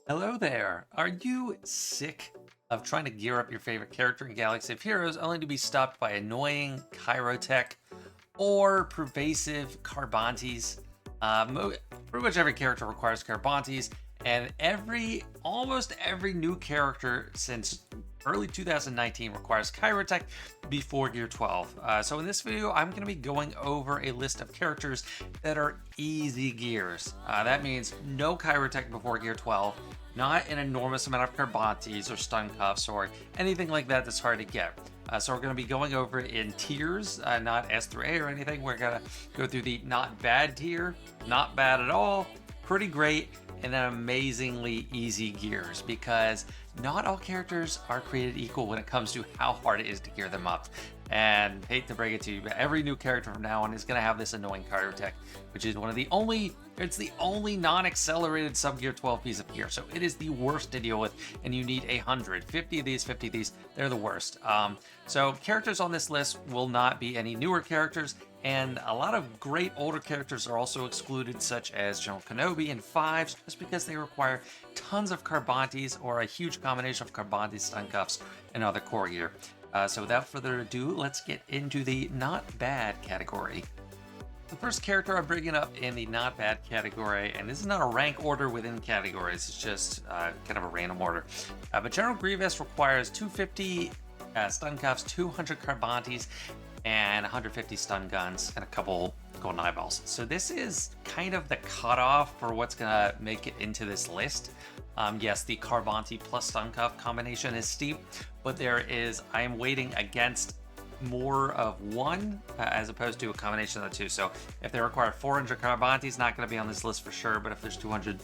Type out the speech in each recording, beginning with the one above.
Hello there. Are you sick of trying to gear up your favorite character in Galaxy of Heroes only to be stopped by annoying Kyrotech or pervasive Carbantes? Pretty much every character requires Carbantes, and almost every new character since early 2019 requires Kyrotech before Gear 12. So in this video, I'm going to be going over a list of characters that are easy gears. That means no Kyrotech before Gear 12, not an enormous amount of Carbantes or stun cuffs or anything like that that's hard to get. So we're going to be going over it in tiers, not S through A or anything. We're going to go through the not bad tier, not bad at all, pretty great, and then amazingly easy gears, because not all characters are created equal when it comes to how hard it is to gear them up. And hate to break it to you, but every new character from now on is going to have this annoying Kyrotech, which is it's the only non-accelerated sub-gear 12 piece of gear. So it is the worst to deal with, and you need 50 of these, they're the worst. So characters on this list will not be any newer characters, and a lot of great older characters are also excluded, such as General Kenobi and Fives, just because they require tons of Carbantes or a huge combination of Carbantes, stun cuffs, and other core gear. So without further ado, let's get into the not bad category. The first character I'm bringing up in the not bad category, and this is not a rank order within categories, it's just kind of a random order. But General Grievous requires 250 stun cuffs, 200 Carbantes, and 150 stun guns, and a couple golden eyeballs. So this is kind of the cutoff for what's gonna make it into this list. Yes, the Carbante plus stun cuff combination is steep, but I am weighting against more of one as opposed to a combination of the two. So if they require 400 Carbantes, not going to be on this list for sure, but if there's 200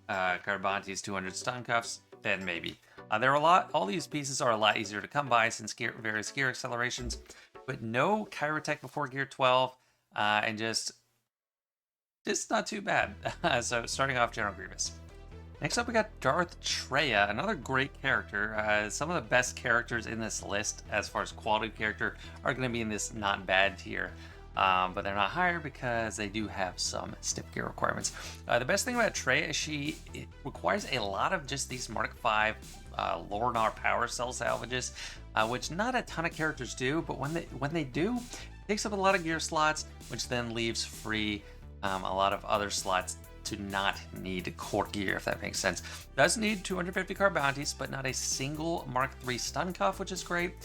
Carbantes, 200 stun cuffs, then maybe. All these pieces are a lot easier to come by since various gear accelerations, but no Kyrotech before Gear 12, and just not too bad. So starting off, General Grievous. Next up, we got Darth Treya, another great character. Some of the best characters in this list, as far as quality character, are going to be in this not bad tier. But they're not higher because they do have some stiff gear requirements. The best thing about Treya is it requires a lot of just these Mark V Lornar power cell salvages, which not a ton of characters do, but when they do, it takes up a lot of gear slots, which then leaves free a lot of other slots to not need core gear, if that makes sense. Does need 250 Carbantes, but not a single Mark III stun cuff, which is great.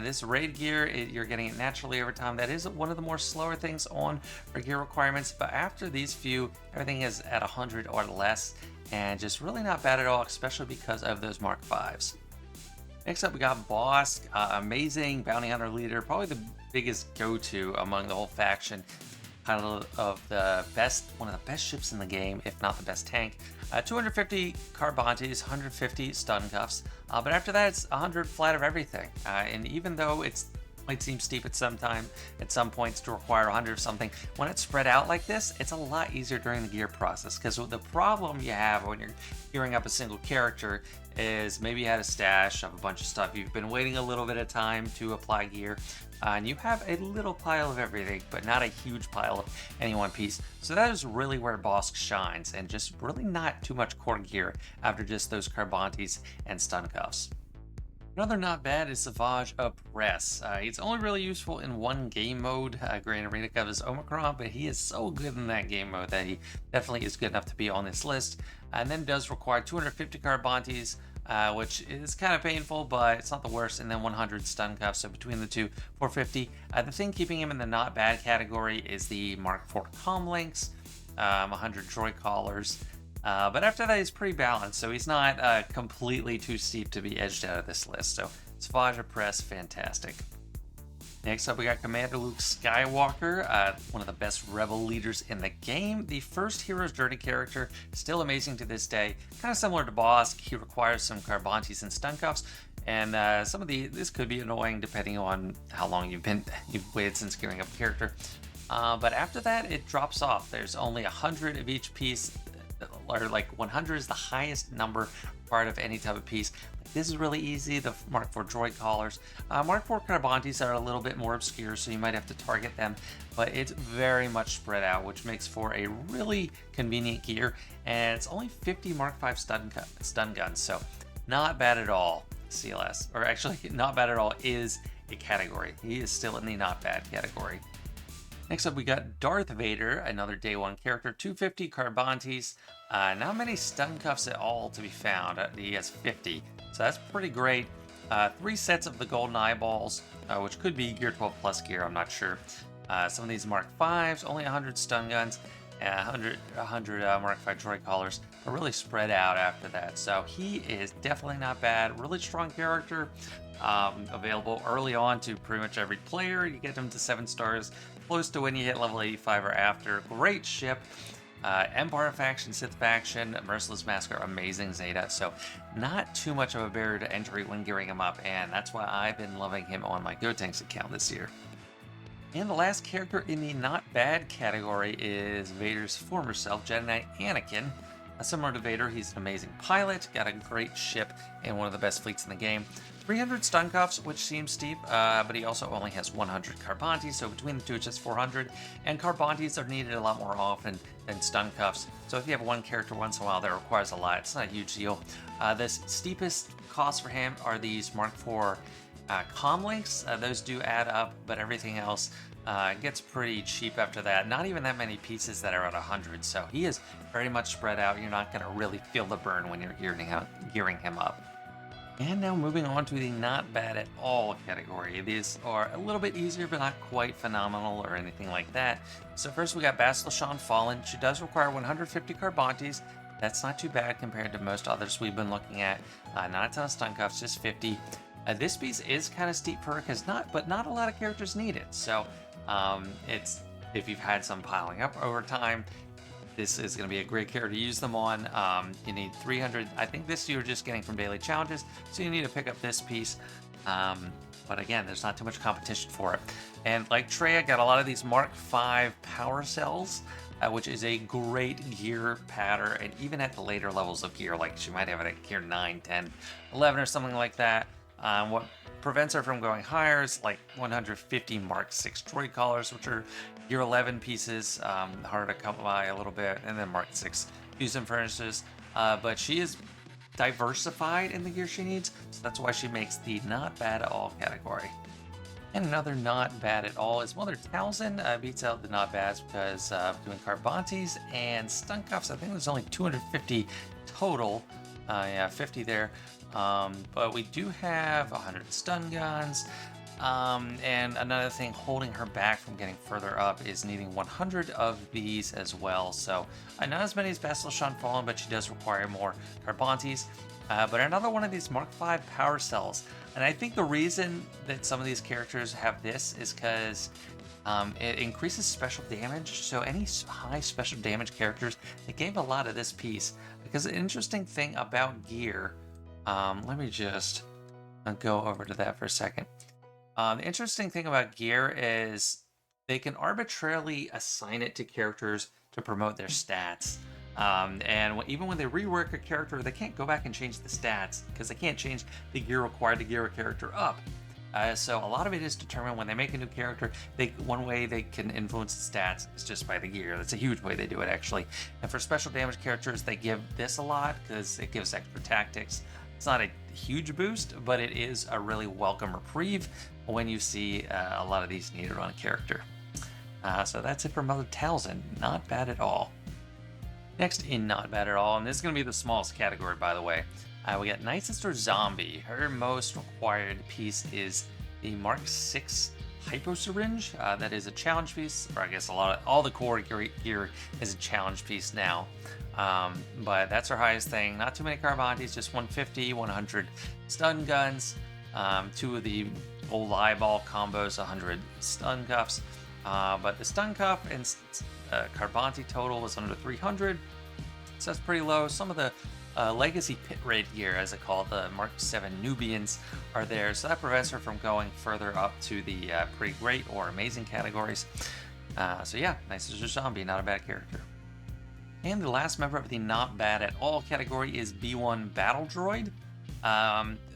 This raid gear, you're getting it naturally over time. That is one of the more slower things on for gear requirements, but after these few, everything is at 100 or less, and just really not bad at all, especially because of those Mark Vs. Next up, we got Bosk, amazing bounty hunter leader, probably the biggest go-to among the whole faction. Kind of one of the best ships in the game, if not the best tank. 250 Carbantes, 150 stun cuffs, but after that it's 100 flat of everything. And even though it might seem steep at some points to require 100 of something, when it's spread out like this, it's a lot easier during the gear process. Because the problem you have when you're gearing up a single character is maybe you had a stash of a bunch of stuff. You've been waiting a little bit of time to apply gear, and you have a little pile of everything, but not a huge pile of any one piece. So that is really where Bosk shines, and just really not too much core gear after just those Carbantes and stun cuffs. Another not bad is SWGOH. He's only really useful in one game mode. Grand Arena covers Omicron, but he is so good in that game mode that he definitely is good enough to be on this list. And then does require 250 Carbantes, which is kind of painful, but it's not the worst. And then 100 stun cuffs, so between the two, 450. The thing keeping him in the not bad category is the Mark IV comlinks, 100 droid collars. But after that, he's pretty balanced, so he's not completely too steep to be edged out of this list. So SWGOH, fantastic. Next up, we got Commander Luke Skywalker, one of the best rebel leaders in the game. The first hero's journey character, still amazing to this day. Kind of similar to Bosk, he requires some Carbantes and stun cuffs. And this could be annoying depending on how long you've waited since gearing up a character. But after that, it drops off. There's only 100 of each piece or like 100 is the highest number part of any type of piece. This is really easy. The Mark IV droid collars. Mark IV Carbantes are a little bit more obscure, so you might have to target them, but it's very much spread out, which makes for a really convenient gear. And it's only 50 Mark V stun guns, so not bad at all. CLS, or actually not bad at all, is a category. He is still in the not bad category. Next up, we got Darth Vader, another day one character, 250 Carbantes. Not many stun cuffs at all to be found. He has 50, so that's pretty great. 3 sets of the golden eyeballs, which could be Gear 12 plus gear, I'm not sure. Some of these Mark 5s, only 100 stun guns, and 100 Mark 5 droid collars, but really spread out after that. So he is definitely not bad. Really strong character, available early on to pretty much every player. You get him to 7 stars, close to when you hit level 85 or after. Great ship. Empire faction, Sith faction, Merciless Masker, amazing Zeta. So not too much of a barrier to entry when gearing him up, and that's why I've been loving him on my GoTanks account this year. And the last character in the not bad category is Vader's former self, Jedi Knight Anakin. Similar to Vader, he's an amazing pilot, got a great ship, and one of the best fleets in the game. 300 stun cuffs, which seems steep, but he also only has 100 Carbantes, so between the two it's just 400, and Carbantes are needed a lot more often than stun cuffs. So if you have one character once in a while that requires a lot, it's not a huge deal. The steepest cost for him are these Mark IV comm links. Those do add up, but everything else gets pretty cheap after that. Not even that many pieces that are at 100, so he is very much spread out. You're not going to really feel the burn when you're gearing him up. And now moving on to the not bad at all category. These are a little bit easier, but not quite phenomenal or anything like that. So first we got Bastila Fallen. She does require 150 Carbantes. That's not too bad compared to most others we've been looking at. Not a ton of stun cuffs, just 50. This piece is kind of steep for her, but not a lot of characters need it. So it's, if you've had some piling up over time, this is going to be a great character to use them on. You need 300. I think this you're just getting from daily challenges, so you need to pick up this piece. But again, there's not too much competition for it. And like Traya, got a lot of these Mark V power cells, which is a great gear pattern. And even at the later levels of gear, like she might have it at gear 9, 10, 11 or something like that. What prevents her from going higher is like 150 Mark 6 droid collars, which are gear 11 pieces, harder to come by a little bit, and then Mark 6 fusion furnaces. But she is diversified in the gear she needs, so that's why she makes the not bad at all category. And another not bad at all is Mother Talzin. Beats out the not bads because doing Carbantes and stun cuffs. I think there's only 250 total. Yeah, 50 there. But we do have 100 stun guns. And another thing holding her back from getting further up is needing 100 of these as well. So not as many as Bastila Fallen, but she does require more Carbantes. But another one of these Mark V power cells. And I think the reason that some of these characters have this is because it increases special damage. So any high special damage characters, they gave a lot of this piece. Because the interesting thing about gear, let me just go over to that for a second. The interesting thing about gear is they can arbitrarily assign it to characters to promote their stats. And even when they rework a character, they can't go back and change the stats because they can't change the gear required to gear a character up. So a lot of it is determined when they make a new character. One way they can influence the stats is just by the gear. That's a huge way they do it, actually. And for special damage characters, they give this a lot because it gives extra tactics. It's not a huge boost, but it is a really welcome reprieve when you see a lot of these needed on a character. So that's it for Mother Talzin. Not bad at all. Next in not bad at all, and this is going to be the smallest category, by the way. We got Night Sister Zombie. Her most required piece is the Mark 6 Hypo Syringe. That is a challenge piece, or I guess all the core gear is a challenge piece now. But that's her highest thing. Not too many Carbantes, just 150, 100 stun guns, 2 of the old eyeball combos, 100 stun cuffs. But the stun cuff and Carbante total was under 300, so that's pretty low. Some of the legacy pit raid gear, as it called, the Mark 7 Nubians, are there, so that prevents her from going further up to the pretty great or amazing categories. So yeah, Nice as a Zombie, not a bad character. And the last member of the not bad at all category is B1 Battle Droid.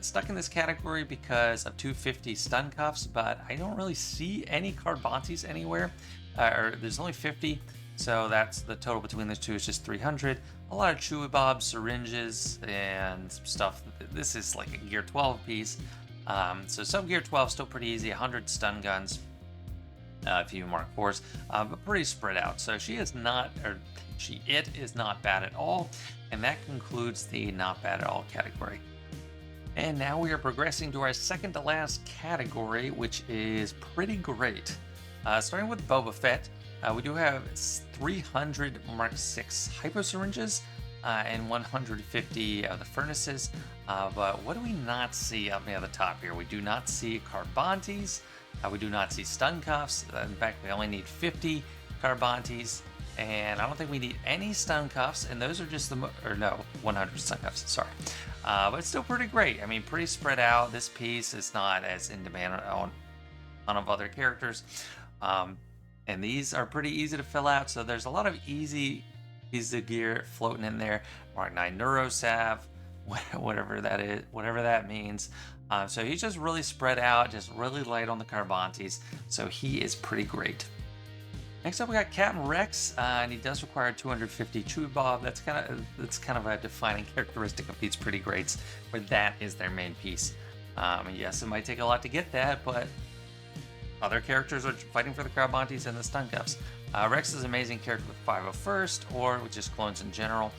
Stuck in this category because of 250 stun cuffs, but I don't really see any Carbantis anywhere. Or there's only 50, so that's the total between the two is just 300. A lot of Chewy Bob syringes and stuff. This is like a Gear 12 piece. So sub Gear 12 still pretty easy. 100 stun guns, a few Mark 4s, but pretty spread out. So it is not bad at all, and that concludes the not bad at all category. And now we are progressing to our second to last category, which is pretty great. Starting with Boba Fett, we do have 300 Mark 6 hypo syringes and 150 of the furnaces. But what do we not see up near the top here? We do not see Carbantis. We do not see stun cuffs. In fact, we only need 50 Carbantis. And I don't think we need any stun cuffs, and those are just 100 stun cuffs, sorry. But it's still pretty great. I mean, pretty spread out. This piece is not as in demand on a ton of other characters. And these are pretty easy to fill out, so there's a lot of easy pieces of gear floating in there. Mark 9 Neurosav, whatever that is, whatever that means. So he's just really spread out, just really light on the Carbantis, so he is pretty great. Next up, we got Captain Rex, and he does require 250 Chewy Bob. That's kind of a defining characteristic of these pretty greats, where that is their main piece. Yes, it might take a lot to get that, but other characters are fighting for the Carbantis and the stun cuffs. Rex is an amazing character with 501st, or with just clones in general.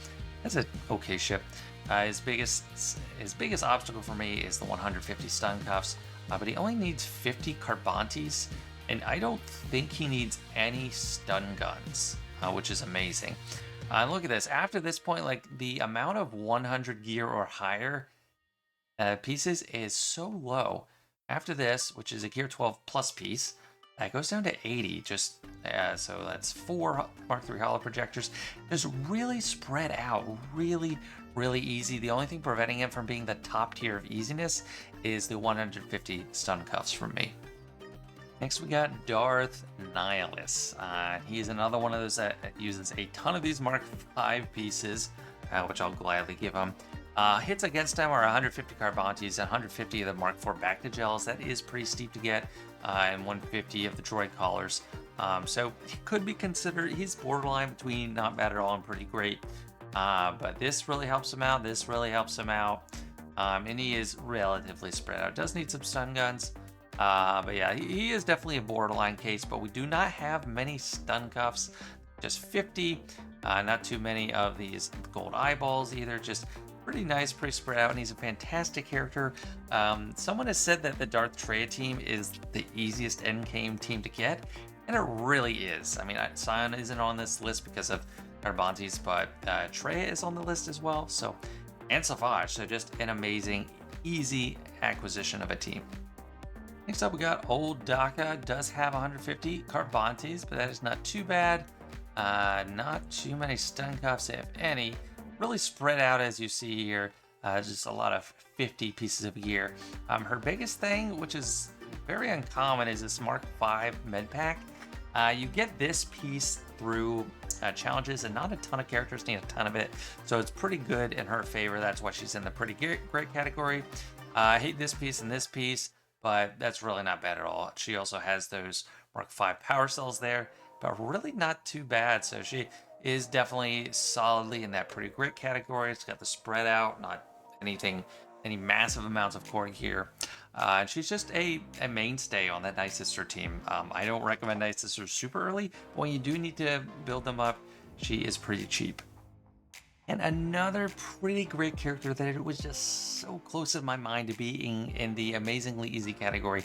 That's an okay ship. His biggest obstacle for me is the 150 stun cuffs, but he only needs 50 Carbantis. And I don't think he needs any stun guns, which is amazing. Look at this. After this point, like the amount of 100 gear or higher pieces is so low. After this, which is a Gear 12 plus piece, that goes down to 80. So that's 4 Mark 3 holo projectors. It's really spread out, really easy. The only thing preventing him from being the top tier of easiness is the 150 stun cuffs from me. Next, we got Darth Nihilus. He's another one of those that uses a ton of these Mark 5 pieces, which I'll gladly give him. Hits against him are 150 Carbantis and 150 of the Mark 4 back to gels. That is pretty steep to get, and 150 of the droid collars. So he could be considered, he's borderline between not bad at all and pretty great. But this really helps him out. This really helps him out. And he is relatively spread out. Does need some stun guns. But yeah, he is definitely a borderline case, but we do not have many stun cuffs, just 50, not too many of these gold eyeballs either, just pretty nice, pretty spread out, and he's a fantastic character. Someone has said that the Darth Treya team is the easiest endgame team to get, and it really is. I mean, Sion isn't on this list because of Carbantis, but Treya is on the list as well, and Savage, so just an amazing, easy acquisition of a team. Next up, we got Old Daka. Does have 150 Carbantis, but that is not too bad. Not too many stun cuffs, if any. Really spread out, as you see here. Just a lot of 50 pieces of gear. Her biggest thing, which is very uncommon, is this Mark 5 med pack. You get this piece through challenges, and not a ton of characters need a ton of it, so it's pretty good in her favor. That's why she's in the pretty great category. I hate this piece and this piece, but that's really not bad at all. She also has those Mark 5 power cells there, but really not too bad. So she is definitely solidly in that pretty great category. It's got the spread out, not any massive amounts of core here. And she's just a mainstay on that Night Sister team. I don't recommend Night Sisters super early, but when you do need to build them up, she is pretty cheap. And another pretty great character that it was just so close in my mind to being in the amazingly easy category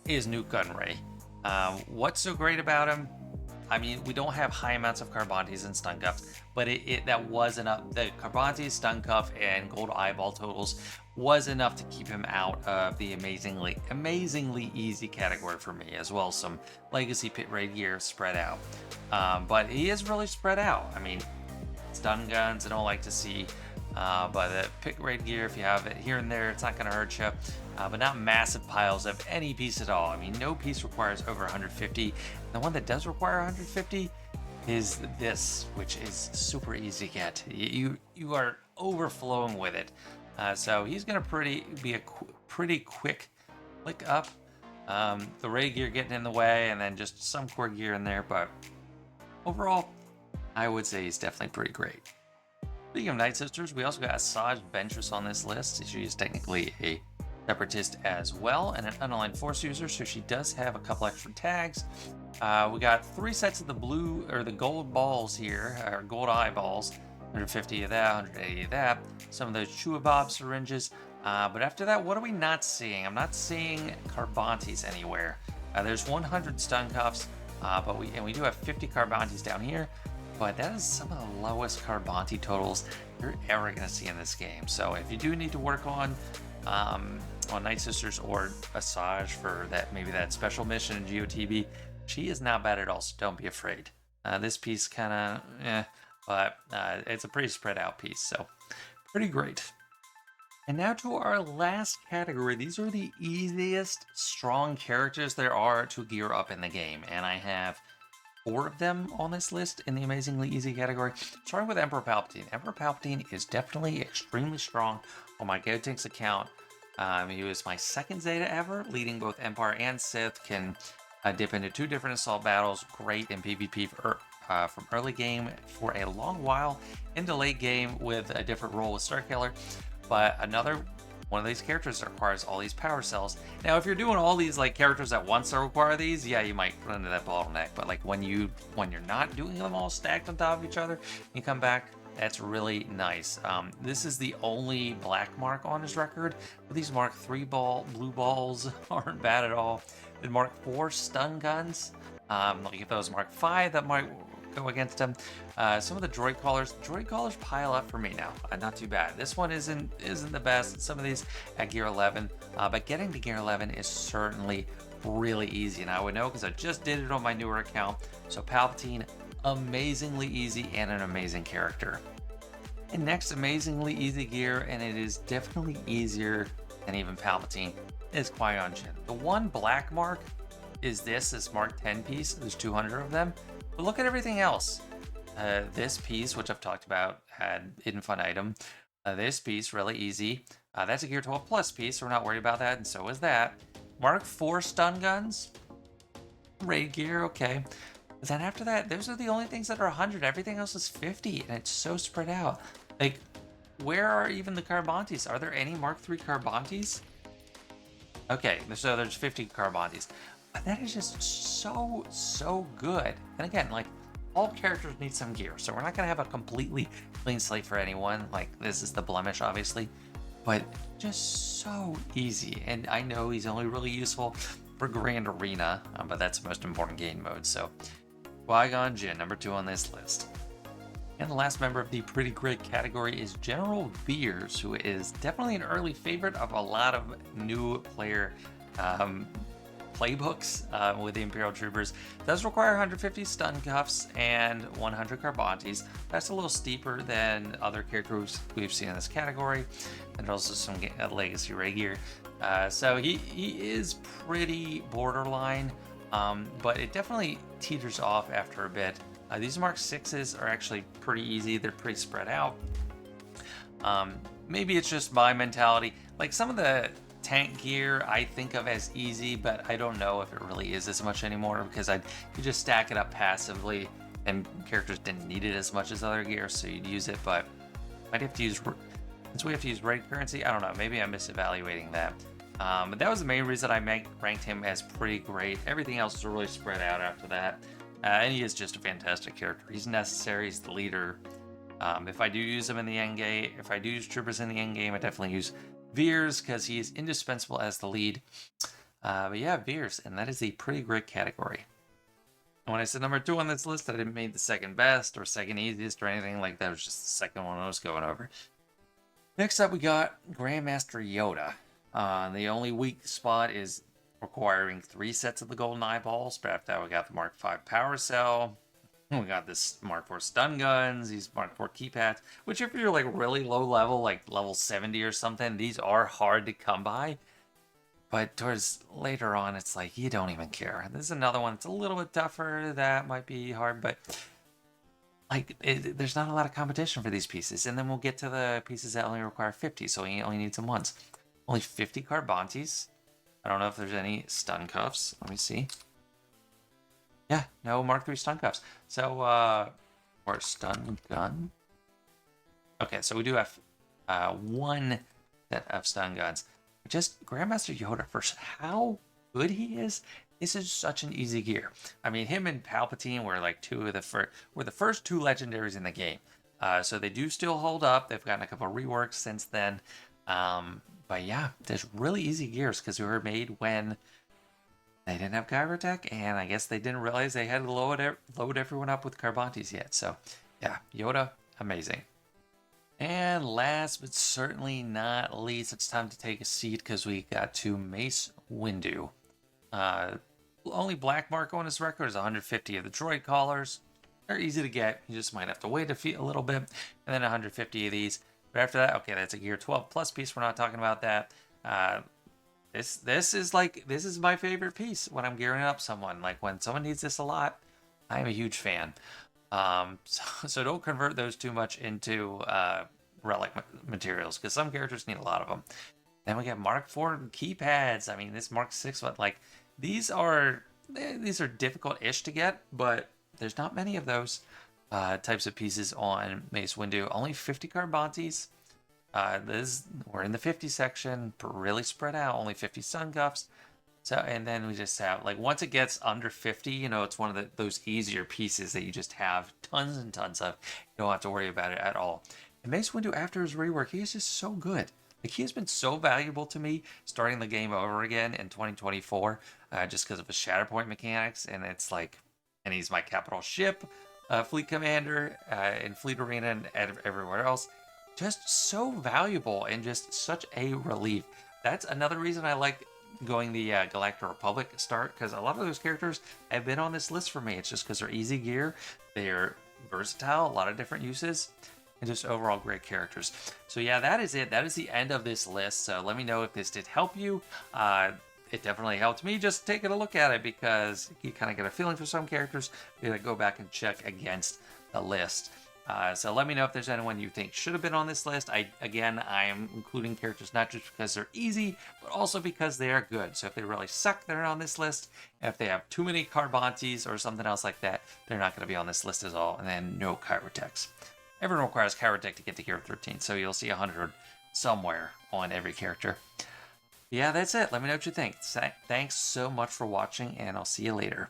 is Nute Gunray. What's so great about him? I mean, we don't have high amounts of Carbantis and stun cuffs, but that was enough. The Carbantis, stun cuff, and gold eyeball totals was enough to keep him out of the amazingly easy category for me, as well as some legacy pit raid gear spread out. But he is really spread out. I mean, stun guns I don't like to see, but the pit raid gear, if you have it here and there, it's not going to hurt you. But not massive piles of any piece at all. I mean, no piece requires over 150. The one that does require 150 is this, which is super easy to get. You are overflowing with it. So he's gonna be a pretty quick click up. The ray gear getting in the way, and then just some core gear in there. But overall, I would say he's definitely pretty great. Speaking of Night Sisters, we also got SWGOH Ventress on this list. She is technically a Separatist as well, and an unaligned Force user, so she does have a couple extra tags. We got 3 sets of the blue or the gold balls here, or gold eyeballs. 150 of that, 180 of that. Some of those Chewa Bob syringes. But after that, what are we not seeing? I'm not seeing Carbantes anywhere. There's 100 stun cuffs, but we do have 50 Carbantes down here. But that is some of the lowest Carbante totals you're ever going to see in this game. So if you do need to work on Night Sisters or a SWGOH for that, maybe that special mission in GOTB, she is not bad at all, so don't be afraid. This piece kind of, but it's a pretty spread out piece, so pretty great. And now to our last category. These are the easiest strong characters there are to gear up in the game, and I have 4 of them on this list in the amazingly easy category. Starting with Emperor Palpatine. Emperor Palpatine is definitely extremely strong on my GoTinks account. He was my 2nd Zeta ever, leading both Empire and Sith. Can dip into 2 different assault battles. Great in PvP from early game for a long while, into late game with a different role with Starkiller. But another one of these characters that requires all these power cells. Now, if you're doing all these like characters at once that require these, yeah, you might run into that bottleneck. But like when you're not doing them all stacked on top of each other, you come back. That's really nice. This is the only black mark on his record, but these Mark 3 blue balls aren't bad at all. The Mark 4 stun guns, like if it was Mark 5, that might go against him. Some of the droid callers pile up for me now. Not too bad. This one isn't the best. Some of these at gear 11, but getting to gear 11 is certainly really easy, and I would know because I just did it on my newer account. So Palpatine, amazingly easy and an amazing character. And next amazingly easy gear, and it is definitely easier than even Palpatine, is Qui-Gon Jinn. The one black mark is this Mark 10 piece. There's 200 of them. But look at everything else. This piece, which I've talked about, had hidden fun item. This piece, really easy. That's a Gear 12 Plus piece, so we're not worried about that, and so is that. Mark 4 stun guns. Raid gear, okay. But then after that, those are the only things that are 100. Everything else is 50, and it's so spread out. Like, where are even the Carbantes? Are there any Mark 3 Carbantes? Okay, so there's 50 Carbantes. That is just so good. And again, like, all characters need some gear, so we're not gonna have a completely clean slate for anyone. Like, this is the blemish, obviously, but just so easy. And I know he's only really useful for Grand Arena, but that's the most important game mode. So Qui-Gon Jinn, number 2 on this list. And the last member of the pretty great category is General Veers, who is definitely an early favorite of a lot of new player playbooks with the Imperial Troopers. It does require 150 stun cuffs and 100 Carbantes. That's a little steeper than other characters we've seen in this category. And also some Legacy Ray gear. So he is pretty borderline, but it definitely teeters off after a bit. These Mark 6s are actually pretty easy. They're pretty spread out. Maybe it's just my mentality. Like, some of the tank gear I think of as easy, but I don't know if it really is as much anymore, because you just stack it up passively and characters didn't need it as much as other gear, so you'd use it. But might have to use, since we have to use raid currency, I don't know, maybe I'm misevaluating that. But that was the main reason I ranked him as pretty great. Everything else is really spread out after that. And he is just a fantastic character. He's necessary, he's the leader. If I do use him in the end game, if I do use troopers in the end game, I definitely use Veers, because he is indispensable as the lead. But yeah, Veers, and that is a pretty great category. And when I said number 2 on this list, I didn't mean the second best or second easiest or anything like that. It was just the second one I was going over. Next up, we got Grandmaster Yoda. The only weak spot is requiring 3 sets of the golden eyeballs, but after that, we got the Mark 5 power cell. We got this Mark 4 stun guns, these Mark 4 keypads, which if you're like really low level, like level 70 or something, these are hard to come by. But towards later on, it's like you don't even care. This is another one that's a little bit tougher. That might be hard, but like there's not a lot of competition for these pieces. And then we'll get to the pieces that only require 50, so we only need them once. Only 50 Carbontes. I don't know if there's any stun cuffs. Let me see. Yeah, no Mark III stun cuffs. So, or stun gun. Okay, so we do have one set of stun guns. Just Grandmaster Yoda first. How good he is. This is such an easy gear. I mean, him and Palpatine were like were the first two legendaries in the game. So they do still hold up. They've gotten a couple reworks since then. But yeah, there's really easy gears because they were made when they didn't have Gyrotech, and I guess they didn't realize they had to load everyone up with Carbontes yet. So yeah, Yoda, amazing. And last but certainly not least, it's time to take a seat because we got to Mace Windu. Only black mark on his record is 150 of the droid collars. They're easy to get. You just might have to wait a little bit, and then 150 of these. But after that, okay, that's a Gear 12 plus piece. We're not talking about that. This is my favorite piece when I'm gearing up someone. Like when someone needs this a lot, I'm a huge fan. So don't convert those too much into relic materials because some characters need a lot of them. Then we got Mark IV keypads. I mean, this Mark VI, but like these are difficult-ish to get, but there's not many of those types of pieces on Mace Windu. Only 50 Carbontes. We're in the 50 section, really spread out. Only 50 Sun Cuffs. So, and then we just have, like, once it gets under 50, you know, it's one of those easier pieces that you just have tons and tons of. You don't have to worry about it at all. And Mace Windu, after his rework, he is just so good. Like, he has been so valuable to me starting the game over again in 2024, just because of his Shatterpoint mechanics. And it's like, and he's my capital ship, fleet commander, in Fleet Arena and everywhere else. Just so valuable and just such a relief. That's another reason I like going the Galactic Republic start, because a lot of those characters have been on this list for me. It's just because they're easy gear, they're versatile, a lot of different uses, and just overall great characters. So yeah, that is it. That is the end of this list. So let me know if this did help you. It definitely helped me just taking a look at it, because you kind of get a feeling for some characters. You gotta go back and check against the list. So let me know if there's anyone you think should have been on this list. I am including characters not just because they're easy, but also because they are good. So if they really suck, they're on this list. And if they have too many Carbontes or something else like that, they're not going to be on this list at all. And then no Chirotechs. Everyone requires Chirotech to get to Gear 13, so you'll see 100 somewhere on every character. Yeah, that's it. Let me know what you think. Thanks so much for watching, and I'll see you later.